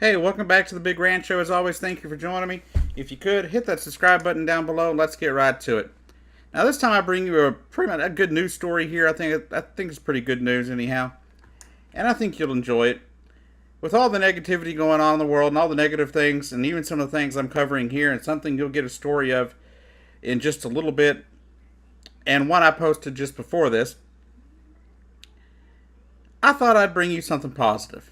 Hey, welcome back to the Big Ranch Show. As always, thank you for joining me. If you could, hit that subscribe button down below. Let's get right to it. Now, this time I bring you a pretty much a good news story here. I think it's pretty good news anyhow, and I think you'll enjoy it. With all the negativity going on in the world and all the negative things, and even some of the things I'm covering here, and something you'll get a story of in just a little bit, and one I posted just before this, I thought I'd bring you something positive.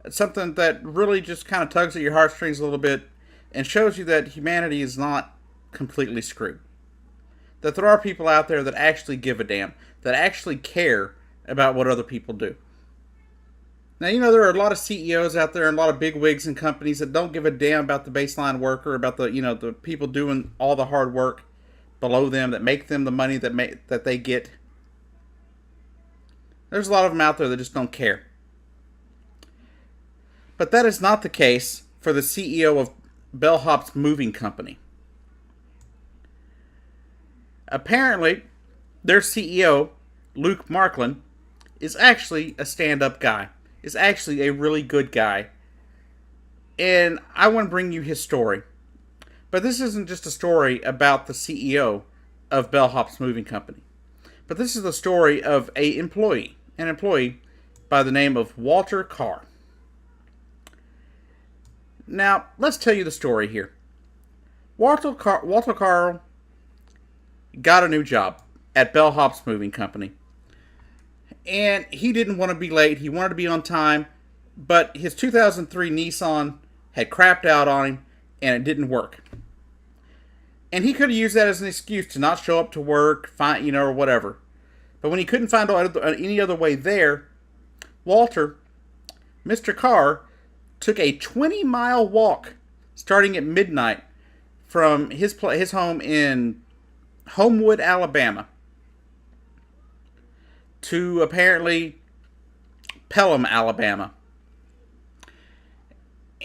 It's something that really just kind of tugs at your heartstrings a little bit and shows you that humanity is not completely screwed. That there are people out there that actually give a damn, that actually care about what other people do. Now, there are a lot of CEOs out there and a lot of big wigs and companies that don't give a damn about the baseline worker, about the people doing all the hard work below them that make them the money that they get. There's a lot of them out there that just don't care. But that is not the case for the CEO of Bellhops Moving Company. Apparently, their CEO, Luke Marklin, is actually a stand-up guy. Is actually a really good guy. And I want to bring you his story. But this isn't just a story about the CEO of Bellhops Moving Company. But this is the story of an employee by the name of Walter Carr. Now, let's tell you the story here. Walter Carr got a new job at Bellhops Moving Company. And he didn't want to be late. He wanted to be on time. But his 2003 Nissan had crapped out on him, and it didn't work. And he could have used that as an excuse to not show up to work, or whatever. But when he couldn't find any other way there, Mr. Carr, took a 20-mile walk starting at midnight from his home in Homewood, Alabama, to apparently Pelham, Alabama.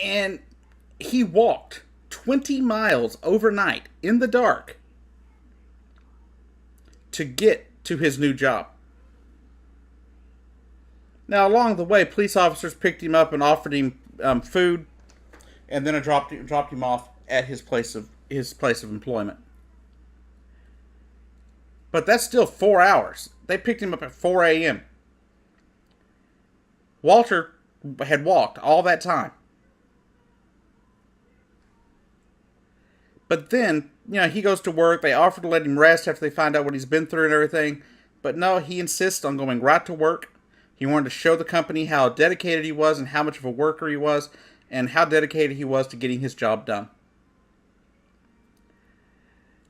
And he walked 20 miles overnight in the dark to get to his new job. Now, along the way, police officers picked him up and offered him food, and then dropped him off at his place of employment. But that's still 4 hours. They picked him up at 4 a.m. Walter had walked all that time. But then, he goes to work. They offer to let him rest after they find out what he's been through and everything. But no, he insists on going right to work. He wanted to show the company how dedicated he was and how much of a worker he was and how dedicated he was to getting his job done.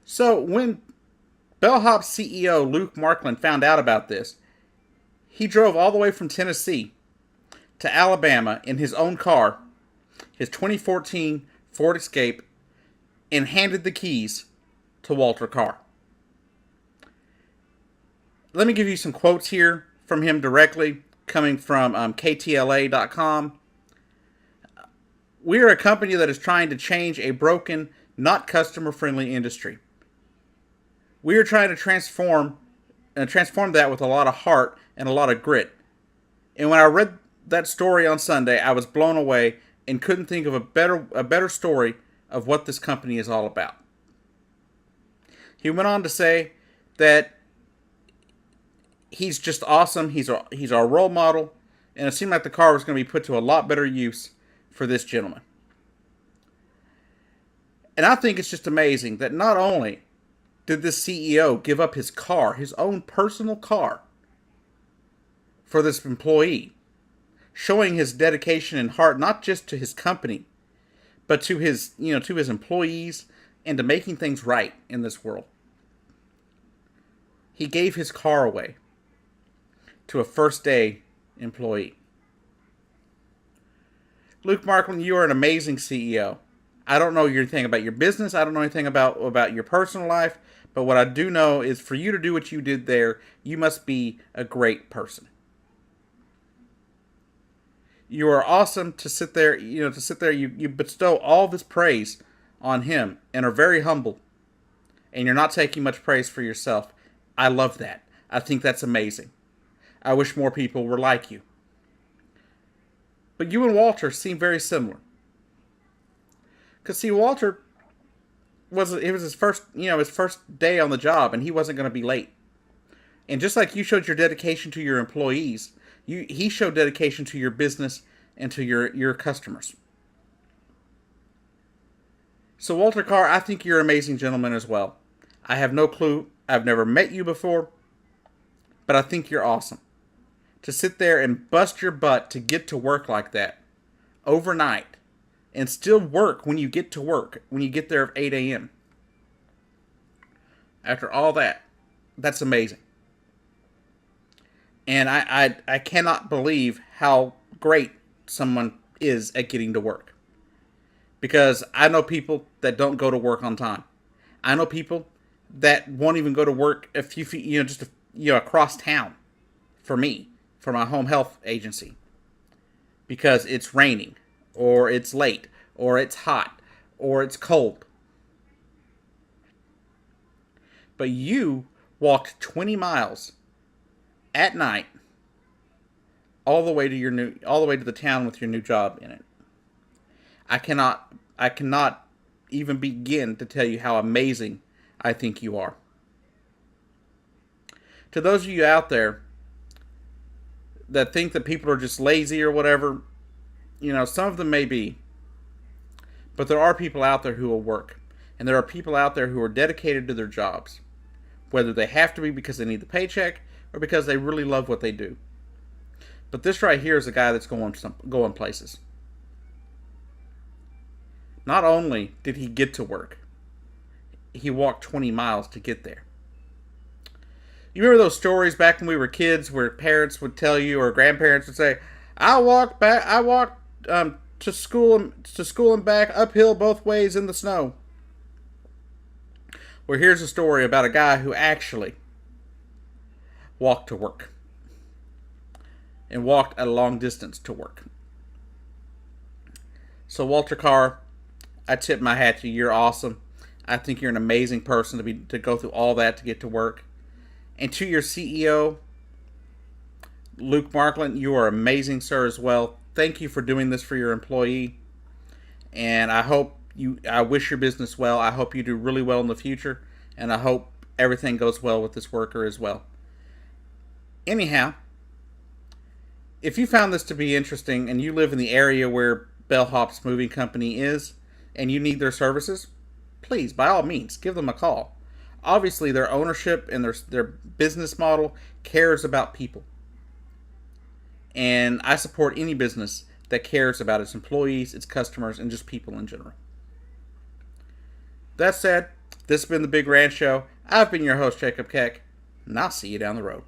So when Bellhops CEO Luke Marklin found out about this, he drove all the way from Tennessee to Alabama in his own car, his 2014 Ford Escape, and handed the keys to Walter Carr. Let me give you some quotes here from him directly, coming from KTLA.com. We are a company that is trying to change a broken, not customer-friendly industry. We are trying to transform that with a lot of heart and a lot of grit. And when I read that story on Sunday, I was blown away and couldn't think of a better story of what this company is all about. He went on to say that he's just awesome. He's our role model, and it seemed like the car was going to be put to a lot better use for this gentleman. And I think it's just amazing that not only did this CEO give up his car, his own personal car, for this employee, showing his dedication and heart not just to his company, but to his employees and to making things right in this world. He gave his car away to a first-day employee. Luke Marklin, you are an amazing CEO. I don't know anything about your business. I don't know anything about your personal life. But what I do know is for you to do what you did there, you must be a great person. You are awesome to sit there, you bestow all this praise on him and are very humble. And you're not taking much praise for yourself. I love that. I think that's amazing. I wish more people were like you. But you and Walter seem very similar. Because see, Walter it was his first his first day on the job, and he wasn't going to be late. And just like you showed your dedication to your employees, he showed dedication to your business and to your customers. So Walter Carr, I think you're an amazing gentleman as well. I have no clue. I've never met you before, but I think you're awesome. To sit there and bust your butt to get to work like that overnight and still work when you get to work, when you get there at 8 a.m. After all that, that's amazing. And I cannot believe how great someone is at getting to work. Because I know people that don't go to work on time. I know people that won't even go to work a few feet, just across town for me, for my home health agency. Because it's raining, or it's late, or it's hot, or it's cold. But you walked 20 miles at night all the way to the town with your new job in it. I cannot even begin to tell you how amazing I think you are. To those of you out there that think that people are just lazy or whatever, some of them may be. But there are people out there who will work. And there are people out there who are dedicated to their jobs. Whether they have to be because they need the paycheck or because they really love what they do. But this right here is a guy that's going places. Not only did he get to work, he walked 20 miles to get there. You remember those stories back when we were kids where parents would tell you, or grandparents would say, I walked to school and back uphill both ways in the snow. Well, here's a story about a guy who actually walked to work. And walked a long distance to work. So Walter Carr, I tip my hat to you. You're awesome. I think you're an amazing person to go through all that to get to work. And to your CEO, Luke Markland, you are amazing, sir, as well. Thank you for doing this for your employee. And I wish your business well. I hope you do really well in the future. And I hope everything goes well with this worker as well. Anyhow, if you found this to be interesting and you live in the area where Bellhops Moving Company is and you need their services, please, by all means, give them a call. Obviously, their ownership and their business model cares about people. And I support any business that cares about its employees, its customers, and just people in general. That said, this has been The Big Rand Show. I've been your host, Jacob Keck, and I'll see you down the road.